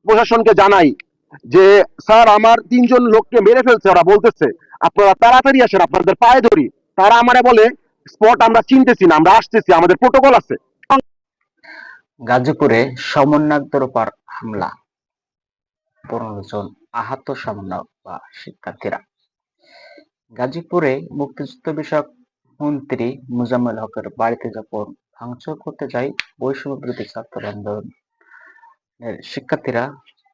প্রশাসনকে জানাই যে স্যার আমার 3 জন লোককে মেরে ফেলছে, ওরা বলতেছে আপনারা তাড়াতাড়ি আসেন, আপনাদের পায়ে ধরি। তারা আমারে বলে স্পট আমরা চিনতেছি না, আমরা আসতেছি, আমাদের প্রোটোকল আছে। গাজীপুরে সমন্বয়কদের উপর হামলা, 15 জন আহত সমন্বয়ক বা শিক্ষার্থীরা। গাজীপুরে মুক্তিযুদ্ধ বিষয়ক মন্ত্রী মোজাম্মেল হকের বাড়িতে যখন ভাঙচুর করতে যায় বৈষম্য বিরোধী ছাত্র আন্দোলনের শিক্ষার্থীরা,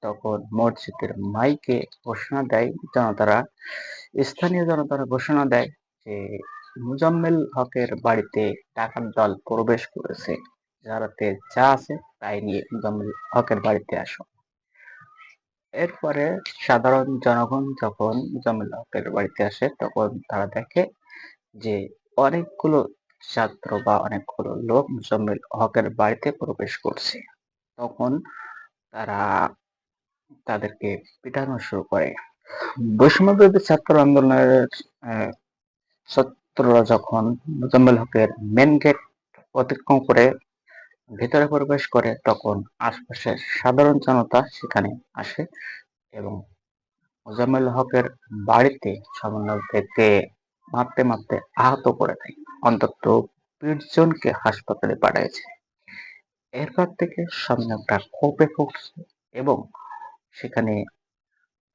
তখন মসজিদের মাইকে ঘোষণা দেয় জনতারা, স্থানীয় জনতারা ঘোষণা দেয় যে মোজাম্মেল হকের বাড়িতে ডাকাত দল প্রবেশ করেছে, যারাতে যা আছে তাই নিয়ে মোজাম্মেল হকের বাড়িতে আসো। এরপরে সাধারণ জনগণ যখন মোজাম্মেল হকের বাড়িতে আসে তখন তারা দেখে যে অনেকগুলো ছাত্র বা অনেকগুলো লোক মোজাম্মেল হকের বাড়িতে প্রবেশ করছে। তখন তারা তাদেরকে পিটানো শুরু করে। বৈষম্য বিরোধী ছাত্র আন্দোলনের আহ, ছাত্ররা যখন মোজাম্মেল হকের মেন গেট অতিক্রম করে ভেতরে প্রবেশ করে তখন আশপাশের সাধারণ জনতা সেখানে আসে এবং মোজাম্মেল হকের বাড়িতে সমন্বয়কদেরকে মারতে মারতে আহত করে দেয়। অন্তত 20 জনকে হাসপাতালে পাঠিয়েছে। এরপর থেকে সমন্বয়করা ক্ষোভে ফুঁকছে এবং সেখানে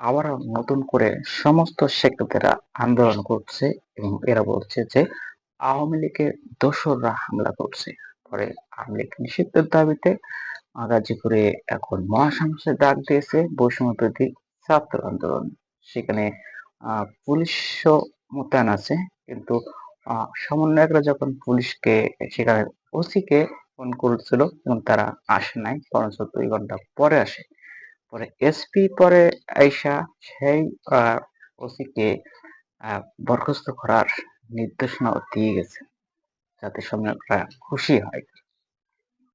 আবারও নতুন করে সমস্ত শিক্ষার্থীরা আন্দোলন করছে এবং এরা বলছে যে আওয়ামী লীগের দোসররা হামলা করছে। পরে আওয়ামী লীগ নিষিদ্ধের দাবিতে গাজীপুরে এখন মহাসমাবেশের ডাক দিয়েছে বৈষম্য বিরোধী ছাত্র আন্দোলন। সেখানে পুলিশও মোতায়েন আছে, কিন্তু সমন্বয়করা যখন পুলিশকে সেখানে ওসিকে ফোন করেছিল এবং তারা আসে নাই, বরঞ্চ 2 ঘন্টা পরে আসে। পরে এসপি পরে আইসা সেই ওসিকে বরখাস্ত করার নির্দেশনাও দিয়ে গেছে, যাতে সমন্বয়করা খুশি হয়।